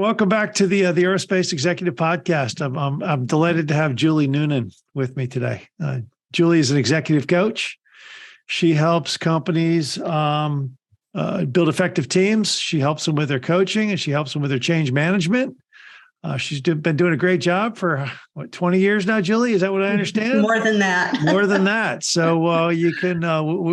Welcome back to the Aerospace Executive Podcast. I'm delighted to have Julie Noonan with me today. Julie is an executive coach. She helps companies build effective teams. She helps them with their coaching, and she helps them with their change management. She's been doing a great job for 20 years now, Julie? Is that what I understand? More than that. More than that. So you can.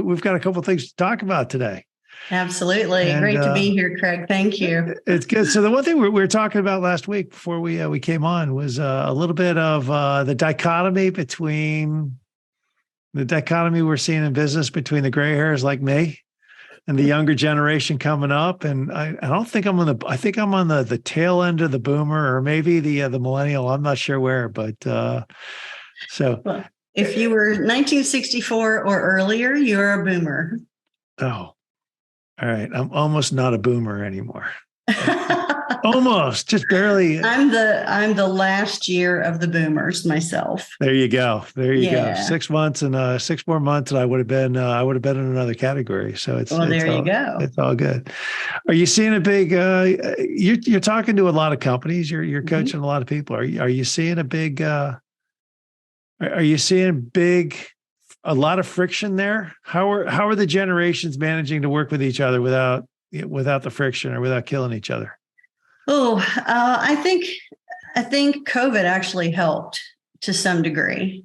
We've got a couple of things to talk about today. Absolutely. And, great to be here, Craig. Thank you. It's good. So the one thing we were talking about last week before we came on was a little bit of the dichotomy we're seeing in business between the gray hairs like me and the younger generation coming up. And I don't think I'm on the tail end of the boomer, or maybe the millennial. I'm not sure where, but so well, if you were 1964 or earlier, you're a boomer. Oh. All right. I'm almost not a boomer anymore. Almost, just barely. I'm the last year of the boomers myself. There you go. There you go. 6 months and 6 more months, and I would have been in another category. So it's there you go. It's all good. Are you seeing a big? You're talking to a lot of companies. You're coaching a lot of people. Are you seeing a big? Are you seeing a lot of friction there? How are the generations managing to work with each other without the friction or without killing each other? I think COVID actually helped to some degree,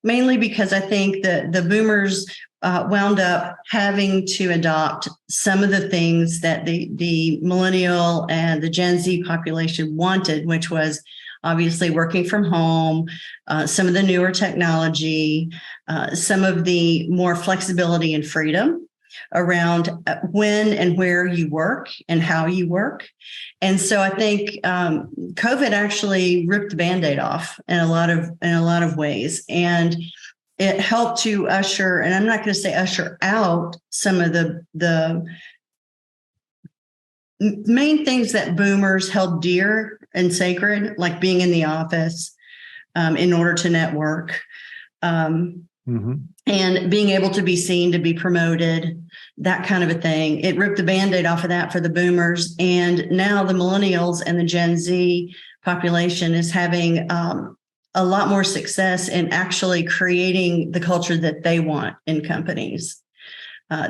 mainly because I think the boomers wound up having to adopt some of the things that the millennial and the Gen Z population wanted, which was obviously working from home, some of the newer technology, some of the more flexibility and freedom around when and where you work and how you work. And so I think COVID actually ripped the Band-Aid off in a lot of ways. And it helped to usher, and I'm not going to say usher out, some of the main things that boomers held dear and sacred, like being in the office in order to network, and being able to be seen, to be promoted, that kind of a thing. It ripped the Band-Aid off of that for the boomers. And now the millennials and the Gen Z population is having a lot more success in actually creating the culture that they want in companies.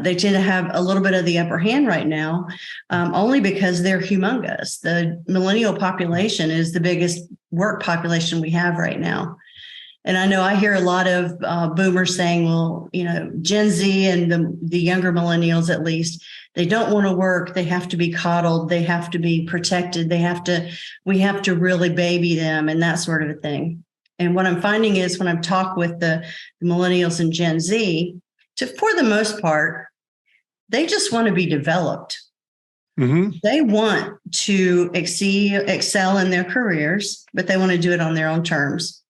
They tend to have a little bit of the upper hand right now, only because they're humongous. The millennial population is the biggest work population we have right now. And I know I hear a lot of boomers saying, well, Gen Z and the younger millennials, at least, they don't want to work. They have to be coddled. They have to be protected. We have to really baby them and that sort of a thing. And what I'm finding is when I've talked with the millennials and Gen Z, for the most part, they just want to be developed. They want to excel in their careers, but they want to do it on their own terms.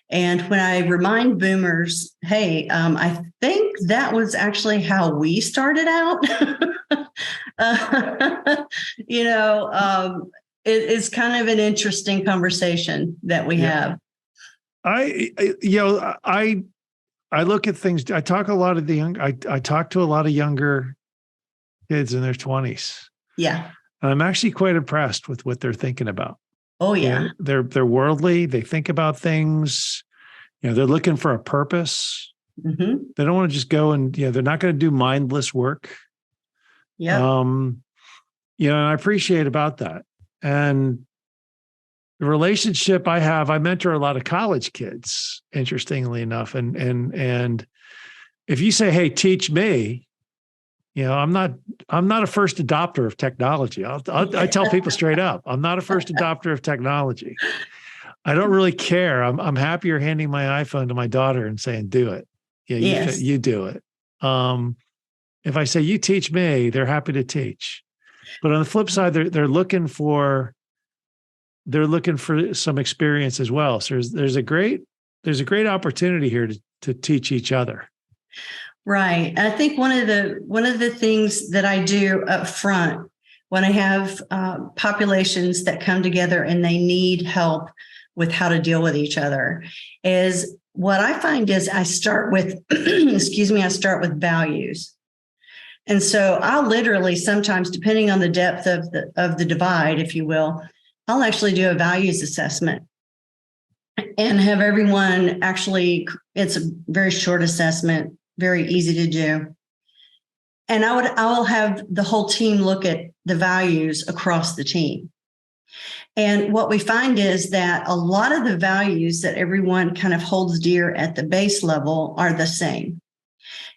And when I remind boomers, hey, I think that was actually how we started out, it's kind of an interesting conversation that we have. I look at things. I talk to a lot of younger kids in their 20s. Yeah. And I'm actually quite impressed with what they're thinking about. Oh, yeah. They're worldly. They think about things. They're looking for a purpose. They don't want to just go and, they're not going to do mindless work. Yeah. And I appreciate about that. And the relationship I have, I mentor a lot of college kids, interestingly enough. And if you say, hey, teach me, I'm not a first adopter of technology. I tell people straight up, I'm not a first adopter of technology. I don't really care. I'm happier handing my iPhone to my daughter and saying, do it. Yeah, you do it. If I say, you teach me, they're happy to teach. But on the flip side, they're looking for some experience as well. So there's a great opportunity here to teach each other. Right. I think one of the things that I do up front when I have populations that come together and they need help with how to deal with each other is what I find is I start with, I start with values. And so I'll literally sometimes, depending on the depth of the divide, if you will, I'll actually do a values assessment and have everyone actually, it's a very short assessment, very easy to do. And I will have the whole team look at the values across the team. And what we find is that a lot of the values that everyone kind of holds dear at the base level are the same.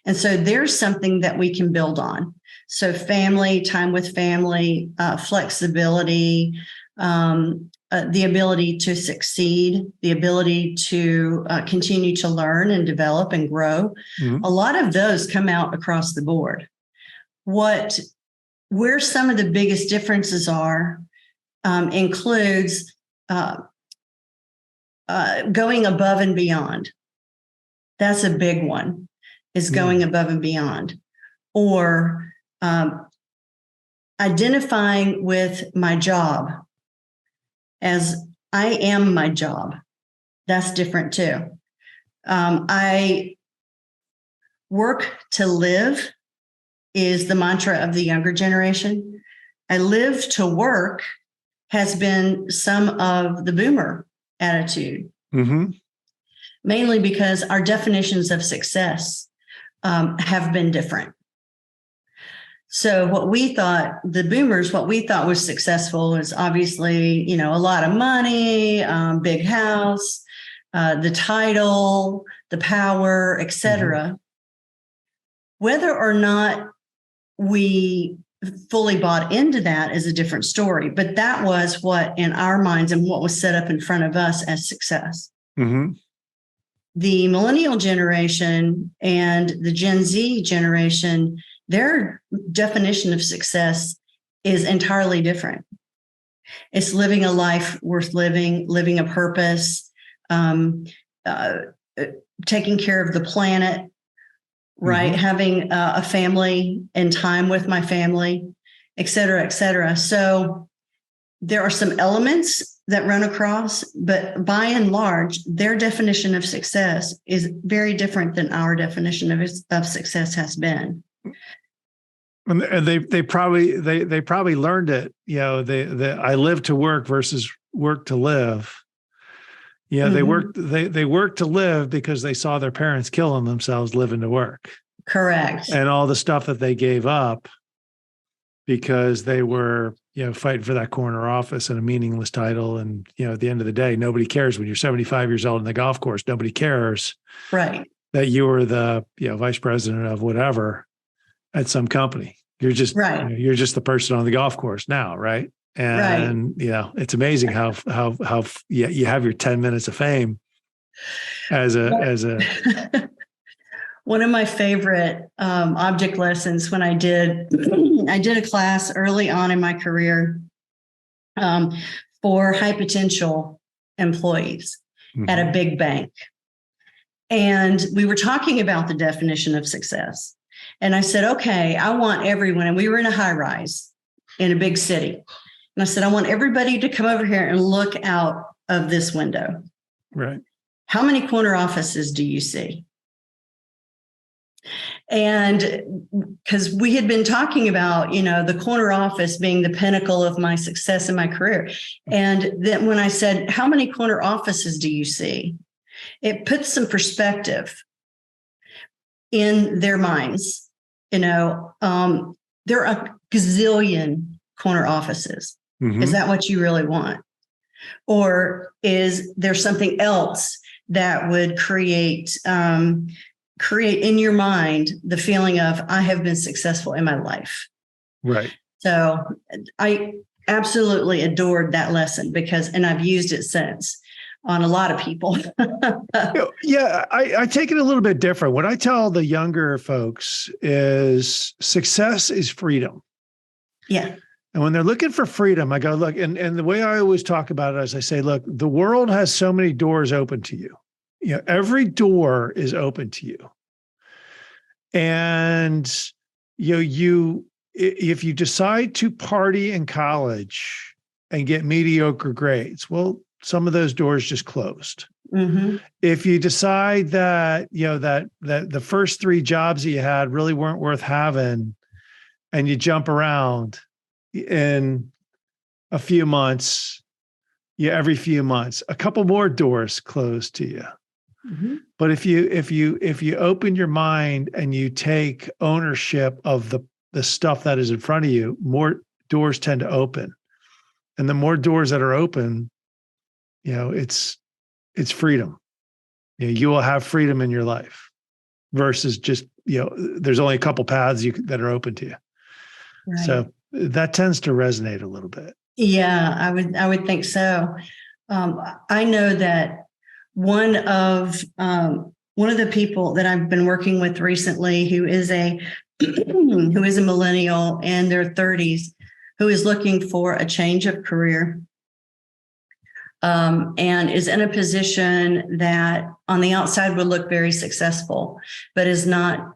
And so there's something that we can build on. So family, time with family, flexibility, the ability to succeed, the ability to continue to learn and develop and grow. Mm-hmm. A lot of those come out across the board. Where some of the biggest differences are includes going above and beyond. That's a big one, is going above and beyond. Or identifying with my job as I am my job. That's different too. I work to live is the mantra of the younger generation. I live to work has been some of the boomer attitude, mainly because our definitions of success have been different. So what we thought, the boomers, what we thought was successful is obviously, a lot of money, big house, the title, the power, etc. Whether or not we fully bought into that is a different story, but that was what in our minds and what was set up in front of us as success. The millennial generation and the Gen Z generation, their definition of success is entirely different. It's living a life worth living, living a purpose, taking care of the planet, right? Having a family and time with my family, et cetera, et cetera. So there are some elements that run across, but by and large, their definition of success is very different than our definition of success has been. And they probably learned it. I live to work versus work to live. They worked to live because they saw their parents killing themselves living to work. Correct. And all the stuff that they gave up because they were, fighting for that corner office and a meaningless title. And, at the end of the day, nobody cares when you're 75 years old in the golf course. Nobody cares right. that you were the, vice president of whatever at some company. You're just, right. You're just the person on the golf course now. Right. And, it's amazing how you have your 10 minutes of fame as a, one of my favorite object lessons when I did a class early on in my career for high potential employees at a big bank. And we were talking about the definition of success. And I said, okay, I want everyone, and we were in a high rise in a big city. And I said, I want everybody to come over here and look out of this window. Right. How many corner offices do you see? And because we had been talking about, the corner office being the pinnacle of my success in my career. And then when I said, how many corner offices do you see? It puts some perspective in their minds. There are a gazillion corner offices. Is that what you really want? Or is there something else that would create in your mind the feeling of I have been successful in my life? Right. So I absolutely adored that lesson and I've used it since on a lot of people. I take it a little bit different. What I tell the younger folks is success is freedom. Yeah. And when they're looking for freedom, I go, look, and the way I always talk about it is I say, look, the world has so many doors open to you. Every door is open to you. And, if you decide to party in college and get mediocre grades, well, some of those doors just closed. If you decide that, that the first 3 jobs that you had really weren't worth having and you jump around in a few months, every few months, a couple more doors close to you. Mm-hmm. But if you open your mind and you take ownership of the stuff that is in front of you, more doors tend to open. And the more doors that are open, it's freedom. You will have freedom in your life versus just, there's only a couple paths that are open to you. Right. So that tends to resonate a little bit. Yeah, I would think so. I know that one of the people that I've been working with recently, who is a millennial in their 30s, who is looking for a change of career, and is in a position that on the outside would look very successful, but is not,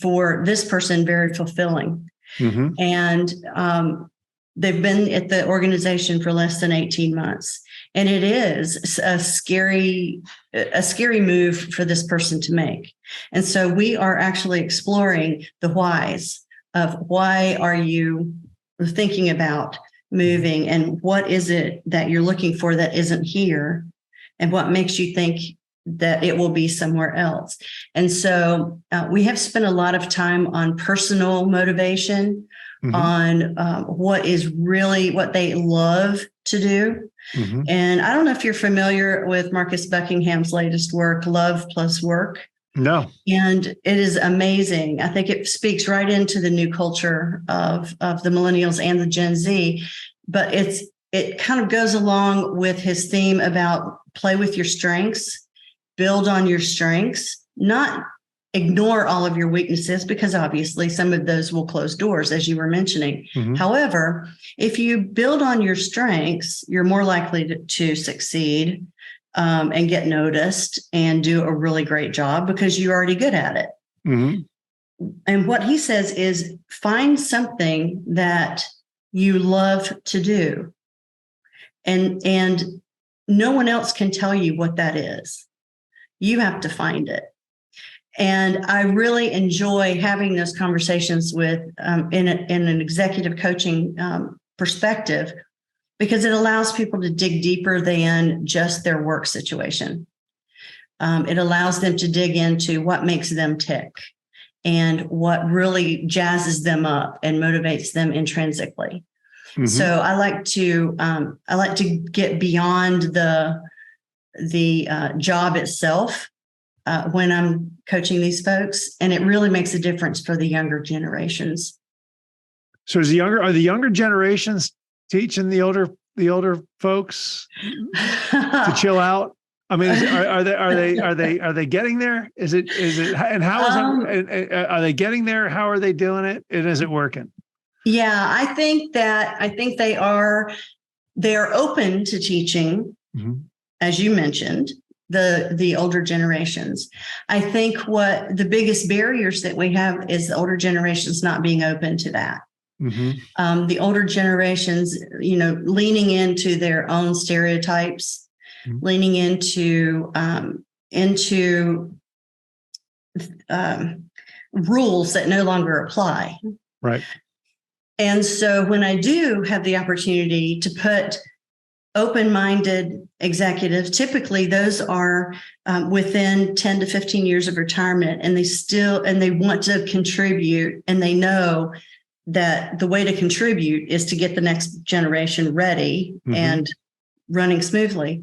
for this person, very fulfilling. Mm-hmm. And they've been at the organization for less than 18 months. And it is a scary move for this person to make. And so we are actually exploring the whys of why are you thinking about moving, and what is it that you're looking for that isn't here, and what makes you think that it will be somewhere else. And so we have spent a lot of time on personal motivation, mm-hmm. on what is really what they love to do. Mm-hmm. And I don't know if you're familiar with Marcus Buckingham's latest work, Love Plus Work. No. And it is amazing. I think it speaks right into the new culture of the millennials and the Gen Z, but it kind of goes along with his theme about play with your strengths, build on your strengths, not ignore all of your weaknesses, because obviously some of those will close doors, as you were mentioning. Mm-hmm. However, if you build on your strengths, you're more likely to succeed, and get noticed and do a really great job because you're already good at it. Mm-hmm. And what he says is find something that you love to do, and no one else can tell you what that is. You have to find it. And I really enjoy having those conversations with in an executive coaching perspective, because it allows people to dig deeper than just their work situation. It allows them to dig into what makes them tick and what really jazzes them up and motivates them intrinsically. Mm-hmm. So I like to get beyond the job itself when I'm coaching these folks, and it really makes a difference for the younger generations. So are the younger generations teaching the older folks to chill out? I mean, are they getting there? Is it and how is it? Are they getting there? How are they doing it? And is it working? Yeah, I think they are open to teaching, mm-hmm. as you mentioned, the older generations. I think what the biggest barriers that we have is the older generations not being open to that. Mm-hmm. The older generations, leaning into their own stereotypes, mm-hmm. leaning into rules that no longer apply. Right. And so when I do have the opportunity to put open-minded executives, typically those are within 10 to 15 years of retirement, and they want to contribute, and they know that the way to contribute is to get the next generation ready, mm-hmm. and running smoothly.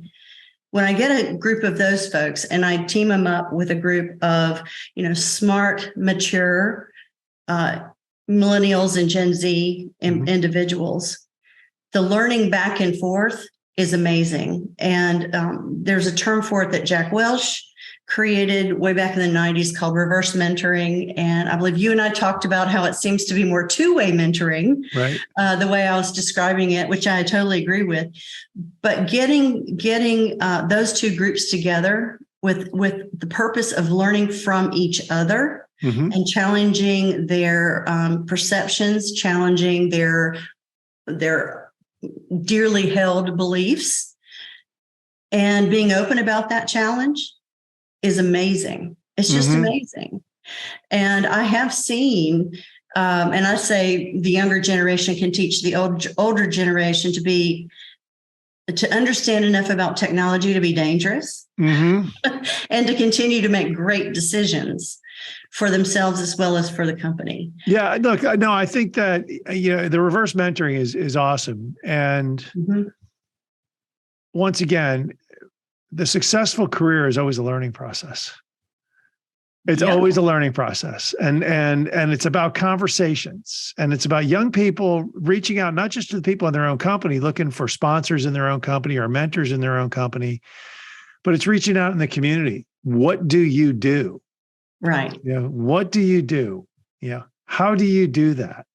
When I get a group of those folks and I team them up with a group of, smart, mature millennials and Gen Z mm-hmm. individuals, the learning back and forth is amazing. And there's a term for it that Jack Welch created way back in the 90s called reverse mentoring. And I believe you and I talked about how it seems to be more two-way mentoring, right? The way I was describing it, which I totally agree with. But getting those two groups together with the purpose of learning from each other, mm-hmm. and challenging their perceptions, challenging their dearly held beliefs, and being open about that challenge is amazing. It's just mm-hmm. amazing. And I have seen And I say the younger generation can teach the older generation to understand enough about technology to be dangerous Mm-hmm. and to continue to make great decisions for themselves as well as for the company. Yeah, look, no, I think that the reverse mentoring is awesome. And once again, the successful career is always a learning process. It's always a learning process. And it's about conversations, and it's about young people reaching out, not just to the people in their own company, looking for sponsors in their own company or mentors in their own company, but it's reaching out in the community. What do you do? Right. What do you do? How do you do that?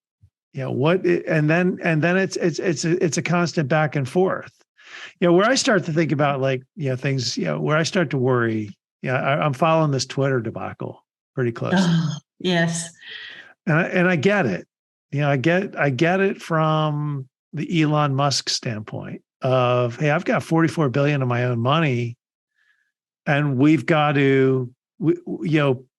And then it's a constant back and forth. Where I start to think about things, where I start to worry, I'm following this Twitter debacle pretty closely. Oh, yes. And I get it. I get it from the Elon Musk standpoint of, hey, I've got 44 billion of my own money, and we've got to,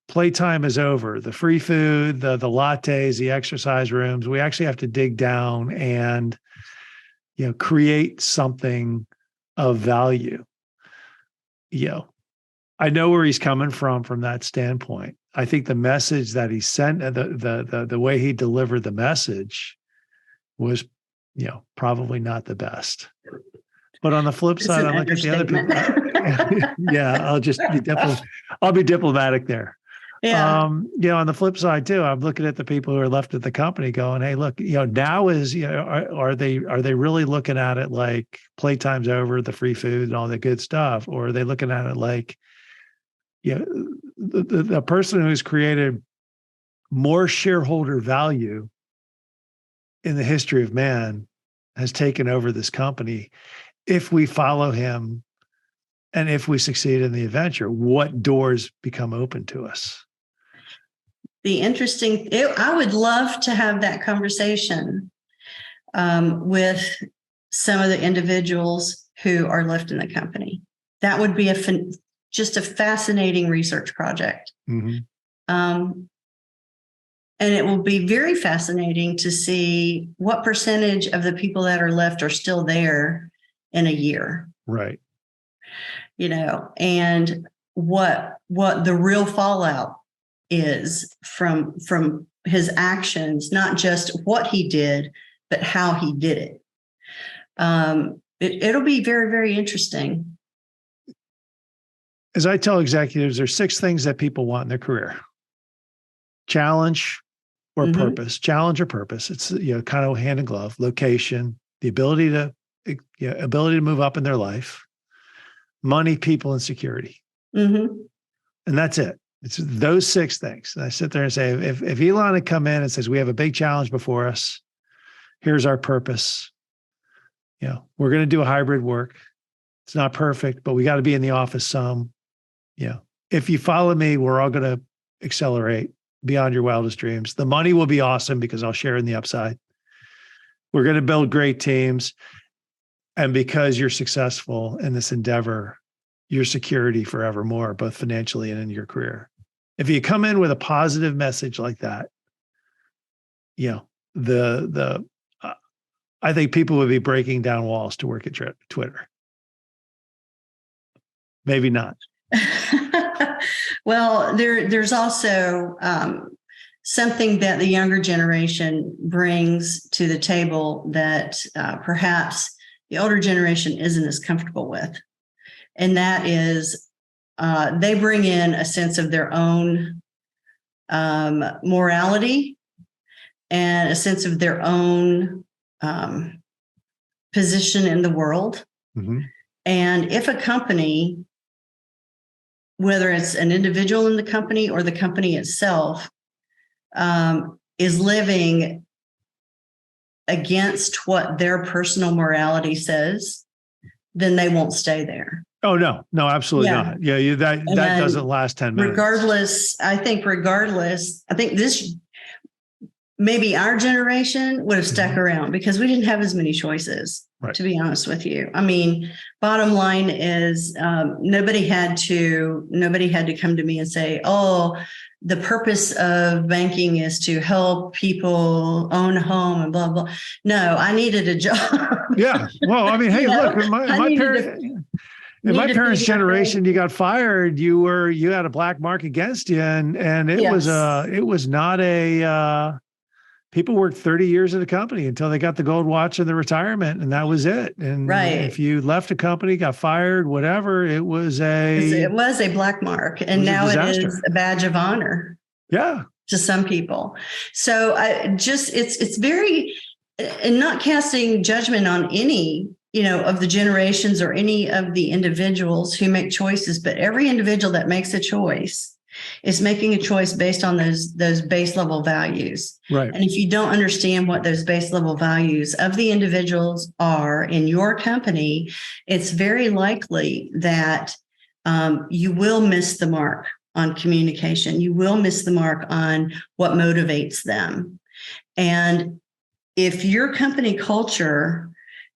playtime is over. The free food, the lattes, the exercise rooms, we actually have to dig down and, create something of value. I know where he's coming from that standpoint. I think the message that he sent, the way he delivered the message was, probably not the best. But on the flip side, I look at the other people. Yeah, I'll be diplomatic there. Yeah. On the flip side too, I'm looking at the people who are left at the company going, hey, look, now is, are they really looking at it like playtime's over, the free food and all the good stuff? Or are they looking at it like, the person who's created more shareholder value in the history of man has taken over this company? If we follow him and if we succeed in the adventure, what doors become open to us? I would love to have that conversation with some of the individuals who are left in the company. That would be just a fascinating research project. Mm-hmm. And it will be very fascinating to see what percentage of the people that are left are still there in a year. Right. And what the real fallout is from his actions, not just what he did, but how he did it. It'll be very, very interesting. As I tell executives, there's 6 things that people want in their career: challenge or purpose. Challenge or purpose. It's kind of hand in glove. Location, the ability to move up in their life, money, people, and security. And that's it. It's those 6 things. And I sit there and say, if Elon had come in and says, we have a big challenge before us, here's our purpose. We're going to do a hybrid work. It's not perfect, but we got to be in the office some. If you follow me, we're all going to accelerate beyond your wildest dreams. The money will be awesome because I'll share in the upside. We're going to build great teams. And because you're successful in this endeavor, your security forevermore, both financially and in your career. If you come in with a positive message like that, I think people would be breaking down walls to work at Twitter. Maybe not. Well, there's also something that the younger generation brings to the table that perhaps the older generation isn't as comfortable with. And that is they bring in a sense of their own morality and a sense of their own position in the world. And if a company, whether it's an individual in the company or the company itself, is living against what their personal morality says, then they won't stay there. Oh, no, absolutely not. Yeah, that doesn't last 10 minutes. Regardless, I think this, maybe our generation would have stuck around because we didn't have as many choices, to be honest with you. I mean, bottom line is nobody had to come to me and say, oh, the purpose of banking is to help people own a home and blah, blah. No, I needed a job. Yeah. Well, I mean, hey, look, in my parents' generation, you got fired, you had a black mark against you, and it was not a people worked 30 years at a company until they got the gold watch and the retirement, and that was it. And if you left a company, got fired, whatever, it was a black mark, and now it is a badge of honor. Yeah, to some people. So it's very, and not casting judgment on any, of the generations or any of the individuals who make choices, but every individual that makes a choice is making a choice based on those base level values. Right. And if you don't understand what those base level values of the individuals are in your company, it's very likely that you will miss the mark on communication. You will miss the mark on what motivates them. And if your company culture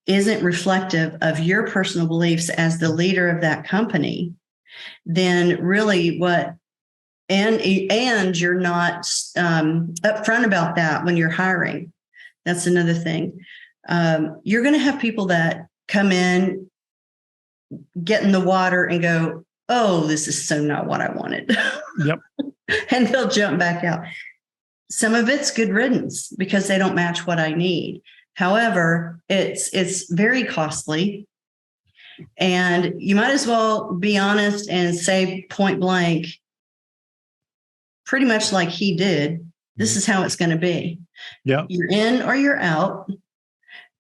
isn't reflective of your personal beliefs as the leader of that company, then really and you're not upfront about that when you're hiring. That's another thing. You're going to have people that come in, get in the water and go, oh, this is so not what I wanted. Yep. And they'll jump back out. Some of it's good riddance because they don't match what I need. However, it's very costly. And you might as well be honest and say point blank, pretty much like he did, this is how it's going to be. Yeah. You're in or you're out.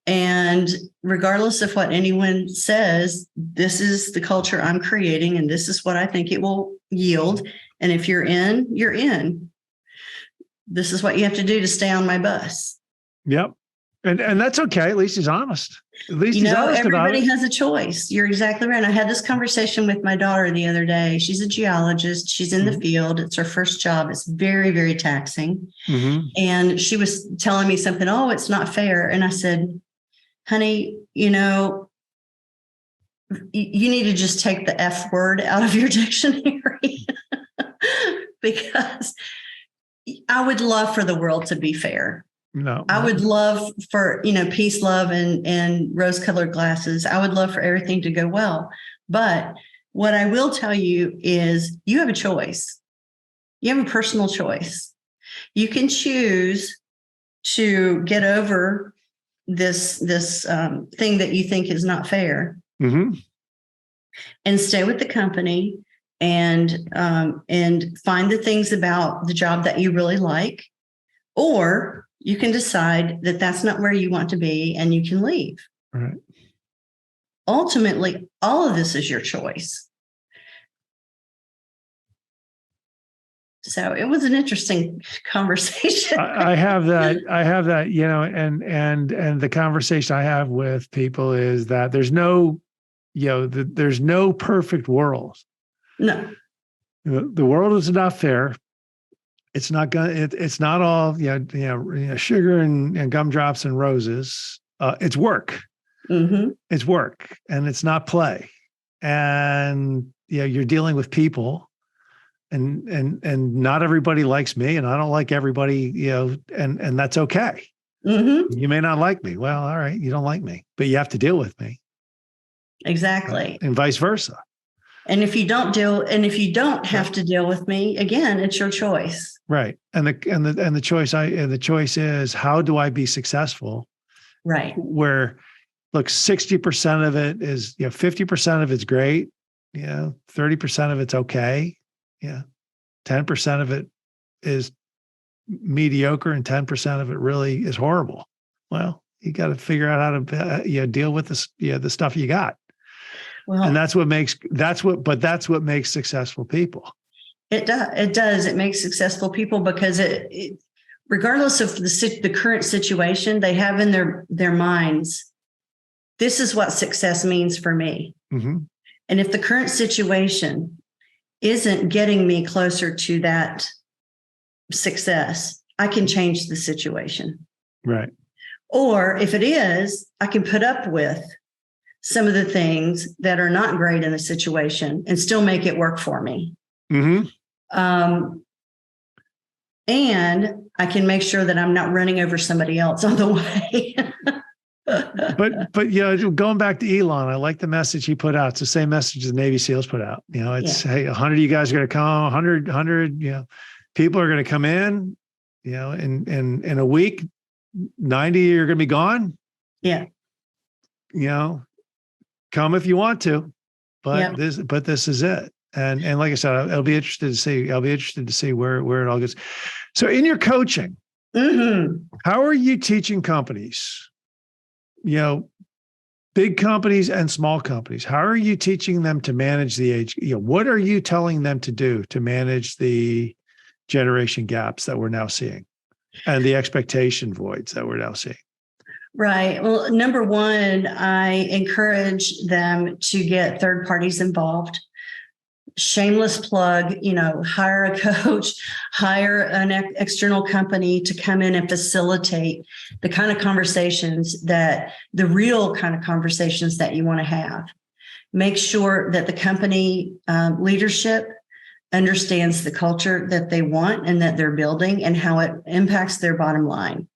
And regardless of what anyone says, this is the culture I'm creating, and this is what I think it will yield. And if you're in, you're in. This is what you have to do to stay on my bus. Yep. And that's okay. At least he's honest. At least he's honest about it. Everybody has a choice. You're exactly right. I had this conversation with my daughter the other day. She's a geologist. She's in the field. It's her first job. It's very, very taxing. Mm-hmm. And she was telling me something, oh, it's not fair. And I said, honey, you need to just take the F word out of your dictionary because I would love for the world to be fair. No, I would love for, peace, love, and rose-colored glasses. I would love for everything to go well. But what I will tell you is you have a choice. You have a personal choice. You can choose to get over this thing that you think is not fair, mm-hmm. and stay with the company and find the things about the job that you really like, or you can decide that that's not where you want to be and you can leave. Right. Ultimately, all of this is your choice. So it was an interesting conversation. I have that, and the conversation I have with people is that there's no, there's no perfect world. No. The world is not fair. It's not it's not all sugar and gumdrops and roses. It's work. Mm-hmm. It's work, and it's not play. And you're dealing with people, and not everybody likes me, and I don't like everybody. And that's okay. Mm-hmm. You may not like me. Well, all right, you don't like me, but you have to deal with me. Exactly, and vice versa. And if you don't have to deal with me, again, it's your choice. Right. And the choice is, how do I be successful? Right. Where, look, 60% of it is, 50% of it's great. 30% of it's okay. 10% of it is mediocre, and 10% of it really is horrible. Well, you got to figure out how to deal with this, the stuff you got. Well, and that's what makes successful people. It does. It makes successful people because it regardless of the current situation, they have in their minds, this is what success means for me. Mm-hmm. And if the current situation isn't getting me closer to that success, I can change the situation. Right. Or if it is, I can put up with some of the things that are not great in the situation and still make it work for me. Mm-hmm. and I can make sure that I'm not running over somebody else on the way. But going back to Elon, I like the message he put out. It's the same message the Navy SEALs put out. It's, hey, 100 of you guys are going to come, 100, people are going to come in, in a week, 90 are going to be gone. Yeah. Come if you want to, but this is it. And like I said, I'll be interested to see where it all goes. So in your coaching, how are you teaching companies, big companies and small companies? How are you teaching them to manage the age? What are you telling them to do to manage the generation gaps that we're now seeing and the expectation voids that we're now seeing? Right. Well, number one, I encourage them to get third parties involved. Shameless plug, hire a coach, hire an external company to come in and facilitate the kind of conversations the real kind of conversations that you want to have. Make sure that the company leadership understands the culture that they want and that they're building and how it impacts their bottom line.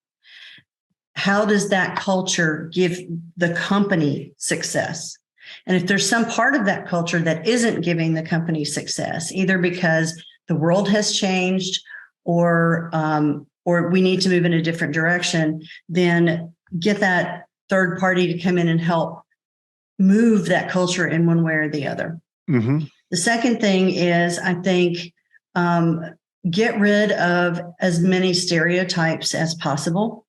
How does that culture give the company success? And if there's some part of that culture that isn't giving the company success, either because the world has changed or we need to move in a different direction, then get that third party to come in and help move that culture in one way or the other. Mm-hmm. The second thing is, I think, get rid of as many stereotypes as possible.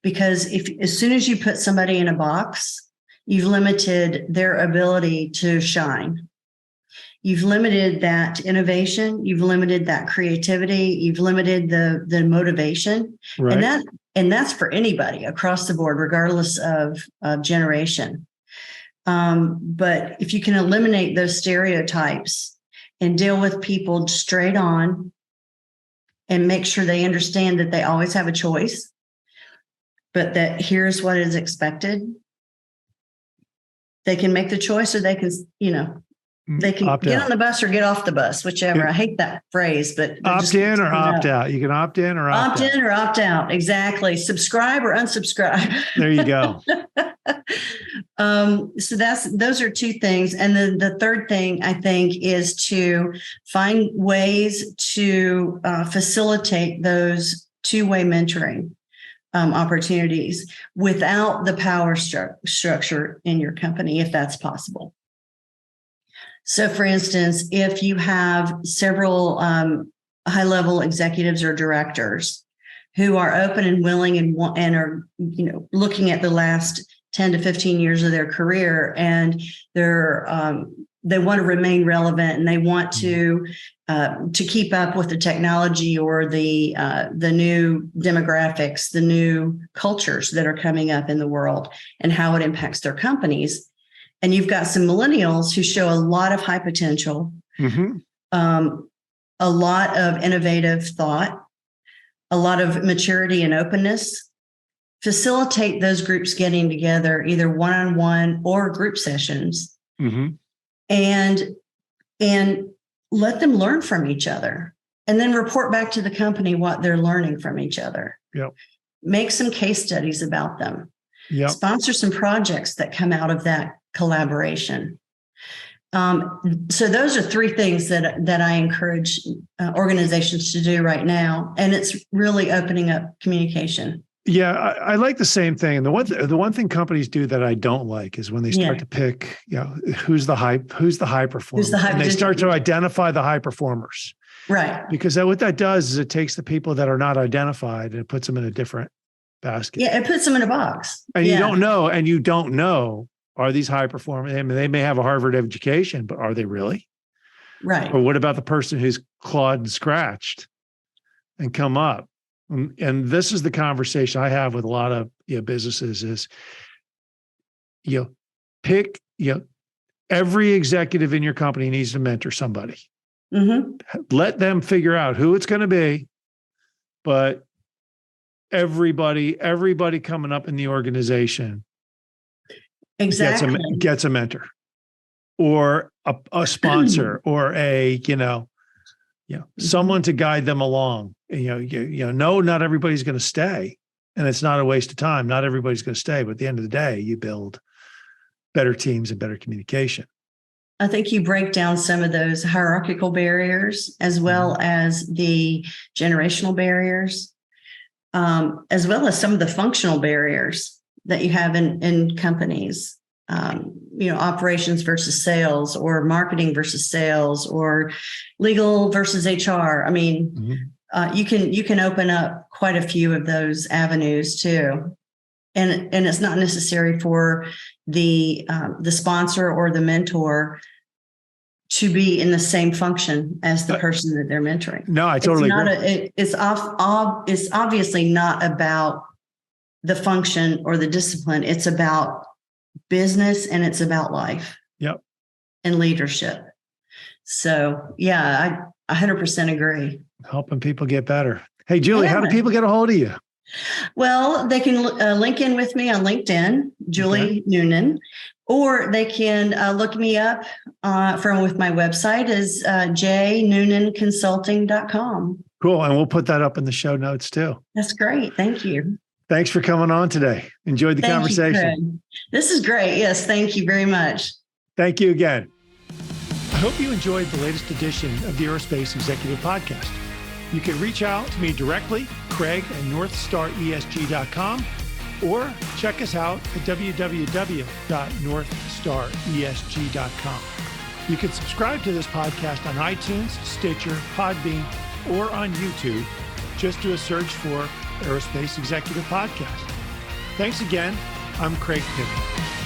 Because as soon as you put somebody in a box, you've limited their ability to shine. You've limited that innovation. You've limited that creativity. You've limited the motivation. Right. And that's for anybody across the board, regardless of generation. But if you can eliminate those stereotypes and deal with people straight on and make sure they understand that they always have a choice, but that here's what is expected. They can make the choice, or they can, they can opt get out on the bus or get off the bus, whichever. I hate that phrase, but opt in or opt out. You can opt in or opt out. Opt in or opt out. Exactly. Subscribe or unsubscribe. There you go. So those are two things. And then the third thing, I think, is to find ways to facilitate those two-way mentoring opportunities without the power structure in your company, if that's possible. So, for instance, if you have several high-level executives or directors who are open and willing and are looking at the last 10 to 15 years of their career, and they want to remain relevant, and they want to keep up with the technology or the new demographics, the new cultures that are coming up in the world and how it impacts their companies. And you've got some millennials who show a lot of high potential, a lot of innovative thought, a lot of maturity and openness. Facilitate those groups getting together, either one-on-one or group sessions, and let them learn from each other, and then report back to the company what they're learning from each other. Yep. Make some case studies about them. Yep. Sponsor some projects that come out of that collaboration. So those are three things that I encourage organizations to do right now, and it's really opening up communication. Yeah, I like the same thing. And the one thing companies do that I don't like is when they start to pick, who's the high performer, and they start to identify the high performers. Right. Because what that does is it takes the people that are not identified and it puts them in a different basket. Yeah, it puts them in a box. And you don't know, are these high performers? I mean, they may have a Harvard education, but are they really? Right. Or what about the person who's clawed and scratched and come up? And this is the conversation I have with a lot of businesses is, pick, every executive in your company needs to mentor somebody. Let them figure out who it's going to be, but everybody coming up in the organization gets a mentor or a sponsor or a Yeah. Someone to guide them along. No, not everybody's going to stay. And it's not a waste of time. Not everybody's going to stay. But at the end of the day, you build better teams and better communication. I think you break down some of those hierarchical barriers as well as the generational barriers, as well as some of the functional barriers that you have in companies. Operations versus sales, or marketing versus sales, or legal versus HR. I mean, you can open up quite a few of those avenues too. And it's not necessary for the sponsor or the mentor to be in the same function as the person that they're mentoring. No, I totally agree. It's obviously not about the function or the discipline. It's about business, and it's about life. Yep. And leadership. So yeah, I 100% agree. Helping people get better. Hey, Julie, how do people get a hold of you? Well, they can link in with me on LinkedIn, Julie Noonan, or they can look me up with my website is jnoonanconsulting.com. Cool. And we'll put that up in the show notes too. That's great. Thank you. Thanks for coming on today. Enjoyed the conversation. This is great. Yes. Thank you very much. Thank you again. I hope you enjoyed the latest edition of the Aerospace Executive Podcast. You can reach out to me directly, Craig at northstaresg.com, or check us out at www.northstaresg.com. You can subscribe to this podcast on iTunes, Stitcher, Podbean, or on YouTube. Just do a search for Aerospace Executive Podcast. Thanks again. I'm Craig Piven.